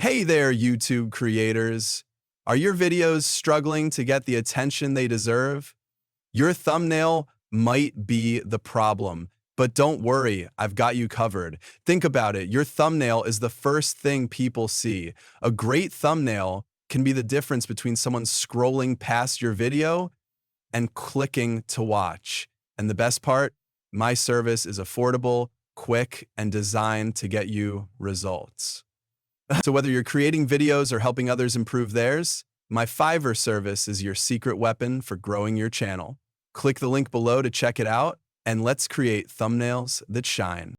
Hey there, YouTube creators. Are your videos struggling to get the attention they deserve? Your thumbnail might be the problem, but don't worry, I've got you covered. Think about it. Your thumbnail is the first thing people see. A great thumbnail can be the difference between someone scrolling past your video and clicking to watch. And the best part, my service is affordable, quick, and designed to get you results. So whether you're creating videos or helping others improve theirs, my Fiverr service is your secret weapon for growing your channel. Click the link below to check it out, and let's create thumbnails that shine.